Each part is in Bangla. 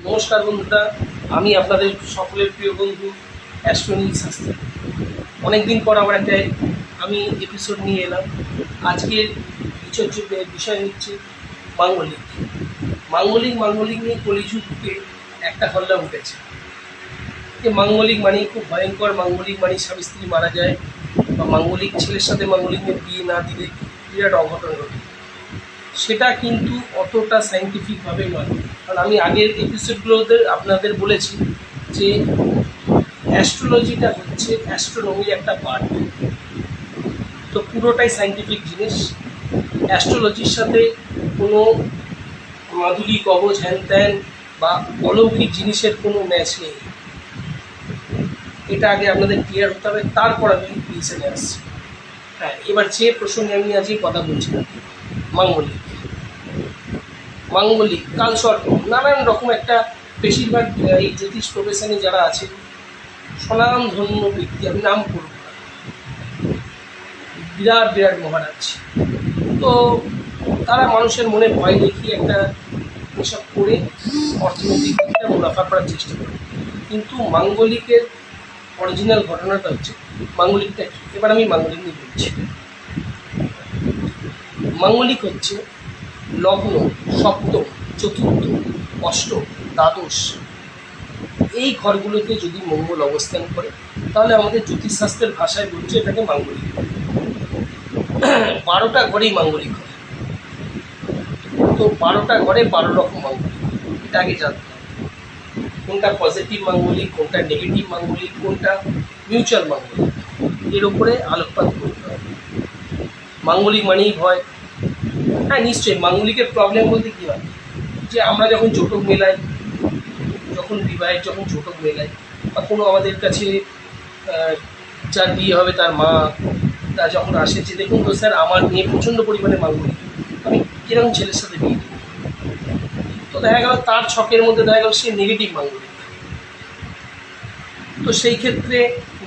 নমস্কার বন্ধুরা, আমি আপনাদের সকলের প্রিয় বন্ধু অ্যাস্ট্রোনিল শাস্ত্রী। অনেকদিন পর আবার একটা আমি এপিসোড নিয়ে এলাম। আজকের বিষয় হচ্ছে মাঙ্গলিক। মাঙ্গলিক নিয়ে কলিযুগকে একটা হল্লা উঠেছে যে মাঙ্গলিক মানেই খুব ভয়ঙ্কর, মাঙ্গলিক মানেই স্বামী স্ত্রী মারা যায়, বা মাঙ্গলিক ছেলের সাথে মাঙ্গলিকের বিয়ে না দিলে বিরাট অঘটন ঘটে। সেটা কিন্তু অতটা সায়েন্টিফিকভাবে নয়। কারণ আমি আগের এপিসোডগুলোতে আপনাদের বলেছি যে অ্যাস্ট্রোলজিটা হচ্ছে অ্যাস্ট্রোনমির একটা পার্ট। তো পুরোটাই সায়েন্টিফিক জিনিস। অ্যাস্ট্রোলজির সাথে কোনো মাধুরী কবচ হ্যান ত্যান বা অলৌকিক জিনিসের কোনো ম্যাচ নেই। এটা আগে আপনাদের ক্লিয়ার হতে হবে, তারপর আমি রিসেন্ট আসছি। হ্যাঁ, এবার যে প্রসঙ্গে আমি আজকে কথা বলছিলাম, মাঙ্গলিক কালসর্প নানান রকম একটা বেশিরভাগ এই জ্যোতিষ প্রফেশনে যারা আছে স্বনামধন্য ব্যক্তি, আমি নাম করব না, বিরাট বিরাট মহারাজ। তো তারা মানুষের মনে ভয় দেখিয়ে একটা এসব করে অর্থনৈতিক একটা মুনাফা করার চেষ্টা করে। কিন্তু মাঙ্গলিকের অরিজিনাল ঘটনাটা হচ্ছে মাঙ্গলিকটা কী। এবার আমি মাঙ্গলিক নিয়ে বলছি। মাঙ্গলিক হচ্ছে লগ্ন, সপ্তম, চতুর্থ, অষ্টম, দ্বাদশ এই ঘরগুলোতে যদি মঙ্গল অবস্থান করে তাহলে আমাদের জ্যোতিষশাস্ত্রের ভাষায় বলছে এটাকে মাঙ্গলিক। 12টা ঘরেই মাঙ্গলিক হয়। তো 12টা ঘরে 12 রকম মাঙ্গলিক, এটা আগে জানতে হবে। কোনটা পজিটিভ মাঙ্গলিক, কোনটা নেগেটিভ মাঙ্গলিক, কোনটা মিউচুয়াল মাঙ্গলিক, এর উপরে আলোকপাত করতে হবে। মাঙ্গলিক মানেই ভয়। হ্যাঁ, নিশ্চয়ই মাঙ্গলিকের প্রবলেম বলতে কী হয়, যে আমরা যখন জোটক মেলাই, যখন বিবাহের যখন জোটক মেলাই, বা কোনো আমাদের কাছে যার বিয়ে হবে তার মা তা যখন আসে যে দেখুন তো স্যার আমার মেয়ে প্রচণ্ড পরিমাণে মাঙ্গলিক, আমি কিরকম ছেলের সাথে বিয়ে দেবো। তো দেখা গেল তার ছকের মধ্যে দেখা গেল সে নেগেটিভ মাঙ্গলিক। তো সেই ক্ষেত্রে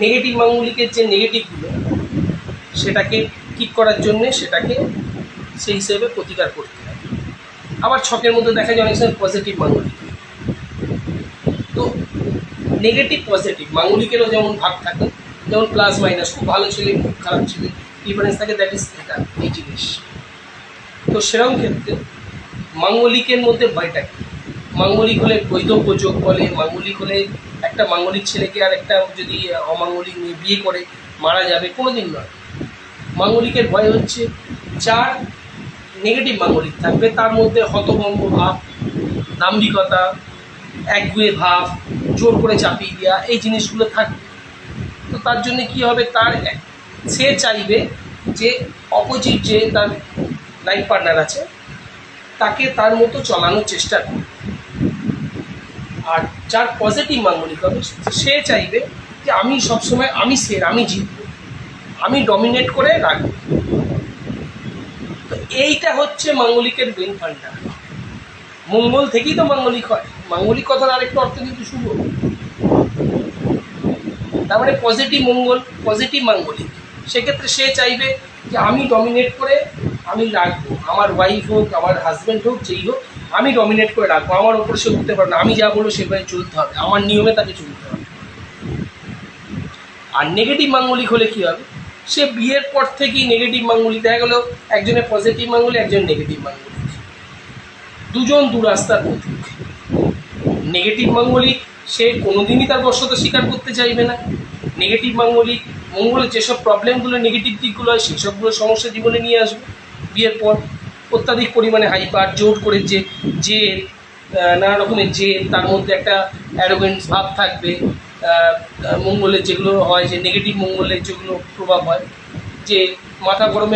নেগেটিভ মাঙ্গলিকের যে নেগেটিভগুলো সেটাকে ঠিক করার জন্যে সেটাকে সেই হিসেবে প্রতিকার করতে হয়। আবার ছকের মধ্যে দেখা যায় অনেক সময় পজিটিভ মাঙ্গলিক। তো নেগেটিভ পজিটিভ মাঙ্গলিকেরও যেমন ভাগ থাকে, যেমন প্লাস মাইনাস, খুব ভালো ছেলে খুব খারাপ ছেলে ডিফারেন্স থাকে, দ্যাট ইজ এটা এই জিনিস। তো সেরকম ক্ষেত্রে মাঙ্গলিকের মধ্যে ভয়টা কী? মাঙ্গলিক হলে বৈধব্য যোগ বলে, মাঙ্গলিক হলে একটা মাঙ্গলিক ছেলেকে আর একটা যদি অমাঙ্গলিক নিয়ে বিয়ে করে মারা যাবে, কোনো দিন নয়। মাঙ্গলিকের ভয় হচ্ছে যার নেগেটিভ মাঙ্গলিক থাকবে তার মধ্যে হতভম্ব ভাব, দাম্ভিকতা, একগুয়ে ভাব, জোর করে চাপিয়ে দেওয়া, এই জিনিসগুলো থাকবে। তো তার জন্য কী হবে, সে চাইবে যে অপোজিট যে তার লাইফ পার্টনার আছে তাকে তার মতো চালানোর চেষ্টা করবে। আর যার পজিটিভ মাঙ্গলিক হবে সে চাইবে যে আমি সবসময় আমি জিতব, আমি ডমিনেট করে রাখবো। তো এইটা হচ্ছে মাঙ্গলিকের মেন ফান্ডা। মঙ্গল থেকেই তো মাঙ্গলিক হয়। মাঙ্গলিক কথার আরেকটা অর্থ কিন্তু শুভ। তার মানে পজিটিভ মঙ্গল, পজিটিভ মাঙ্গলিক। সেক্ষেত্রে সে চাইবে যে আমি ডমিনেট করে আমি রাখবো, আমার ওয়াইফ হোক, আমার হাজব্যান্ড হোক, যেই হোক, আমি ডমিনেট করে রাখবো, আমার ওপরে সে উঠতে পারবে না, আমি যা বলবো সেভাবে চলতে হবে, আমার নিয়মে তাকে চলতে হবে। আর নেগেটিভ মাঙ্গলিক হলে কী হবে, সে বিয়ের পর থেকেই নেগেটিভ মাঙ্গলিক, দেখা গেলো একজনের পজিটিভ মাঙ্গলিক, একজন নেগেটিভ মাঙ্গলিক, দুজন দু রাস্তার পথিক। নেগেটিভ মাঙ্গলিক সে কোনোদিনই তার বশ্যতা স্বীকার করতে চাইবে না। নেগেটিভ মাঙ্গলিক মঙ্গলের যেসব প্রবলেমগুলো, নেগেটিভ দিকগুলো হয় সেই সবগুলো সমস্যা জীবনে নিয়ে আসবে। বিয়ের পর অত্যাধিক পরিমাণে হাইপার, জোর করে যে নানা রকমের তার মধ্যে একটা অ্যারোগেন্স ভাব থাকবে। মঙ্গলের যেগুলো হয়, যে নেগেটিভ মঙ্গলের যেগুলো প্রভাব হয়, যে মাথা গরমে